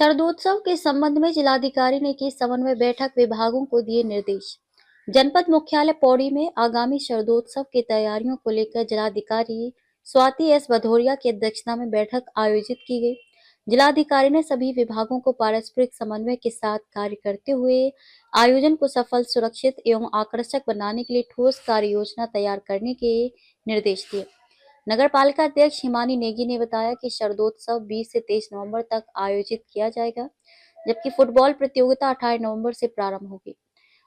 शरदोत्सव के संबंध में जिलाधिकारी ने की समन्वय बैठक, विभागों को दिए निर्देश। जनपद मुख्यालय पौड़ी में आगामी शरदोत्सव की तैयारियों को लेकर जिलाधिकारी स्वाति एस भदौरिया की अध्यक्षता में बैठक आयोजित की गई। जिलाधिकारी ने सभी विभागों को पारस्परिक समन्वय के साथ कार्य करते हुए आयोजन को सफल, सुरक्षित एवं आकर्षक बनाने के लिए ठोस कार्य योजना तैयार करने के निर्देश दिए। नगर पालिका अध्यक्ष हिमानी नेगी ने बताया कि शरदोत्सव 20 से 23 नवंबर तक आयोजित किया जाएगा, जबकि फुटबॉल प्रतियोगिता 18 नवंबर से प्रारंभ होगी।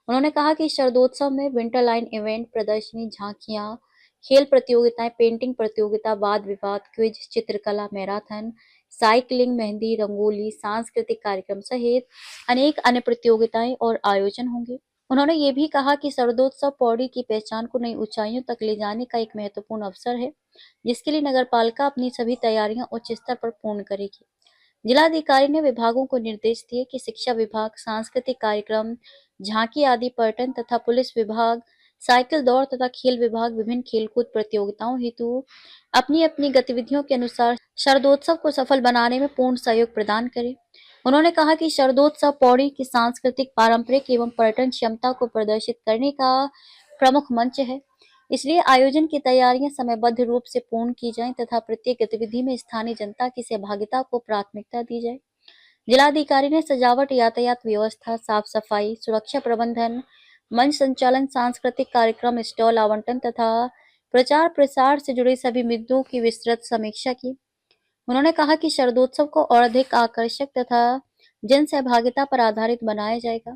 उन्होंने कहा कि शरदोत्सव में विंटर लाइन इवेंट, प्रदर्शनी, झांकियां, खेल प्रतियोगिताएं, पेंटिंग प्रतियोगिता, वाद विवाद, क्विज, चित्रकला, मैराथन, साइकिलिंग, मेहंदी, रंगोली, सांस्कृतिक कार्यक्रम सहित अनेक अन्य प्रतियोगिताएं और आयोजन होंगे। उन्होंने ये भी कहा कि शरदोत्सव पौड़ी की पहचान को नई ऊंचाइयों तक ले जाने का एक महत्वपूर्ण अवसर है, जिसके लिए नगर पालिका अपनी सभी तैयारियां उच्च स्तर पर पूर्ण करेगी। जिलाधिकारी ने विभागों को निर्देश दिए कि शिक्षा विभाग सांस्कृतिक कार्यक्रम, झांकी आदि, पर्यटन तथा पुलिस विभाग साइकिल दौड़ तथा खेल विभाग विभिन्न खेलकूद प्रतियोगिताओं हेतु अपनी अपनी गतिविधियों के अनुसार शरदोत्सव को सफल बनाने में पूर्ण सहयोग प्रदान करें। उन्होंने कहा कि शरदोत्सव पौड़ी की सांस्कृतिक, पारंपरिक एवं पर्यटन क्षमता को प्रदर्शित करने का प्रमुख मंच है, इसलिए आयोजन की तैयारियां समयबद्ध रूप से पूर्ण की जाएं तथा प्रत्येक गतिविधि में स्थानीय जनता की सहभागिता को प्राथमिकता दी जाए। जिलाधिकारी ने सजावट, यातायात व्यवस्था, साफ सफाई, सुरक्षा प्रबंधन, मंच संचालन, सांस्कृतिक कार्यक्रम, स्टॉल आवंटन तथा प्रचार प्रसार से जुड़े सभी मुद्दों की विस्तृत समीक्षा की। उन्होंने कहा कि शरदोत्सव को और अधिक आकर्षक तथा जन सहभागिता पर आधारित बनाया जाएगा।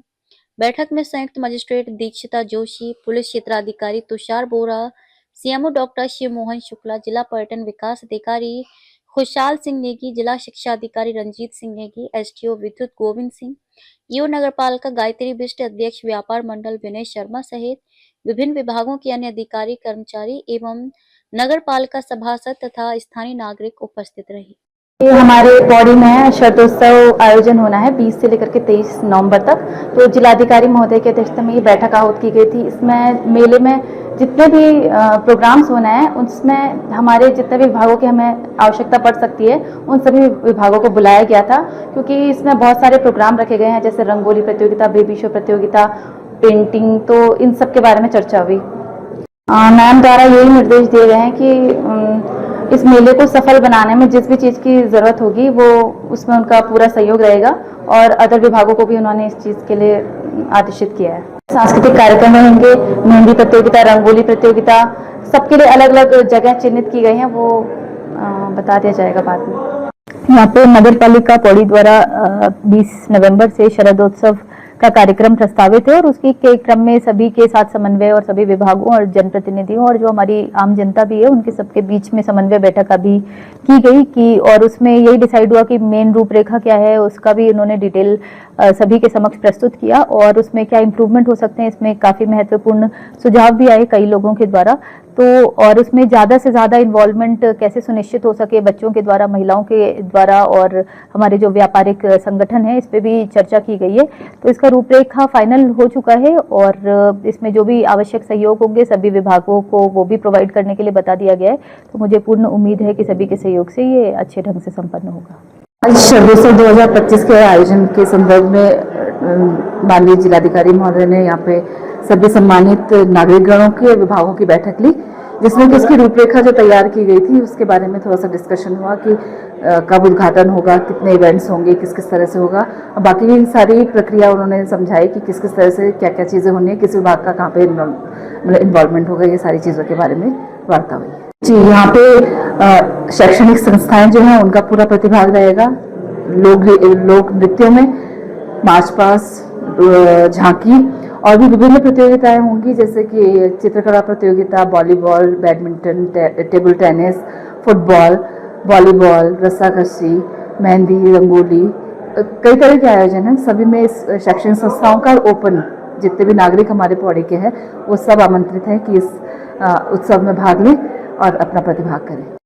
बैठक में संयुक्त मजिस्ट्रेट दीक्षिता जोशी, पुलिस क्षेत्राधिकारी तुषार बोरा, सीएमओ डॉक्टर शिव मोहन शुक्ला, जिला पर्यटन विकास अधिकारी खुशहाल सिंह नेगी, जिला शिक्षा अधिकारी रंजीत सिंह नेगी, एसडीओ विद्युत गोविंद सिंह, ईओ नगर पालिका गायत्री बिष्ट, अध्यक्ष व्यापार मंडल विनय शर्मा सहित विभिन्न विभागों के अन्य अधिकारी, कर्मचारी एवं नगर पालिका सभासद तथा स्थानीय नागरिक उपस्थित रहे। ये हमारे पौड़ी में शरदोत्सव आयोजन होना है 20 से लेकर के 23 नवंबर तक। तो जिलाधिकारी महोदय की अध्यक्षता में ये बैठक आहूत की गई थी। इसमें मेले में जितने भी प्रोग्राम्स होना है उसमें हमारे जितने भी विभागों की हमें आवश्यकता पड़ सकती है उन सभी विभागों को बुलाया गया था, क्योंकि इसमें बहुत सारे प्रोग्राम रखे गए हैं, जैसे रंगोली प्रतियोगिता, बेबी शो प्रतियोगिता, पेंटिंग, तो इन सब के बारे में चर्चा हुई। मैम द्वारा यही निर्देश दिए गए हैं कि इस मेले को सफल बनाने में जिस भी चीज़ की ज़रूरत होगी वो उसमें उनका पूरा सहयोग रहेगा, और अदर विभागों को भी उन्होंने इस चीज़ के लिए आदेशित किया है। सांस्कृतिक कार्यक्रम होंगे, मेहंदी प्रतियोगिता, रंगोली प्रतियोगिता, सबके लिए अलग अलग जगह चिन्हित की गई हैं, वो बता दिया जाएगा बाद में। यहाँ पे नगर पालिका पौड़ी द्वारा 20 नवंबर से शरदोत्सव का कार्यक्रम प्रस्तावित है, और उसके के क्रम में सभी के साथ समन्वय और सभी विभागों और जनप्रतिनिधियों और जो हमारी आम जनता भी है उनके सबके बीच में समन्वय बैठक अभी की गई कि, और उसमें यही डिसाइड हुआ कि मेन रूपरेखा क्या है, उसका भी उन्होंने डिटेल सभी के समक्ष प्रस्तुत किया, और उसमें क्या इम्प्रूवमेंट हो सकते हैं, इसमें काफ़ी महत्वपूर्ण सुझाव भी आए कई लोगों के द्वारा। तो और उसमें ज़्यादा से ज़्यादा इन्वॉल्वमेंट कैसे सुनिश्चित हो सके बच्चों के द्वारा, महिलाओं के द्वारा, और हमारे जो व्यापारिक संगठन है, इस पर भी चर्चा की गई है। तो इसका रूपरेखा फाइनल हो चुका है, और इसमें जो भी आवश्यक सहयोग होंगे सभी विभागों को वो भी प्रोवाइड करने के लिए बता दिया गया है। तो मुझे पूर्ण उम्मीद है कि सभी के सहयोग से ये अच्छे ढंग से संपन्न होगा। आज शरदोत्सव 2025 के आयोजन के संदर्भ में माननीय जिलाधिकारी महोदय ने यहाँ पे सभी सम्मानित नागरिकगणों के विभागों की बैठक ली, जिसमें कि उसकी रूपरेखा जो तैयार की गई थी उसके बारे में थोड़ा सा डिस्कशन हुआ कि कब उद्घाटन होगा, कितने इवेंट्स होंगे, किस किस तरह से होगा, और बाकी की सारी प्रक्रिया उन्होंने समझाई कि किस किस तरह से क्या क्या चीज़ें होनी है, किस विभाग का कहाँ पे इन्वॉल्वमेंट होगा, ये सारी चीज़ों के बारे में वार्ता हुई। जी, यहाँ पे शैक्षणिक संस्थाएं जो हैं उनका पूरा प्रतिभाग रहेगा, लोक नृत्यों में, मार्च पास्ट, झांकी, और भी विभिन्न प्रतियोगिताएं होंगी, जैसे कि चित्रकला प्रतियोगिता, volleyball, badminton, table tennis, football, volleyball, रस्साकशी, मेहंदी, रंगोली, कई तरह के आयोजन हैं। सभी में इस शैक्षणिक संस्थाओं का ओपन, जितने भी नागरिक हमारे पौड़ी के हैं वो सब आमंत्रित हैं कि इस उत्सव में भाग लें और अपना प्रतिभाग करें।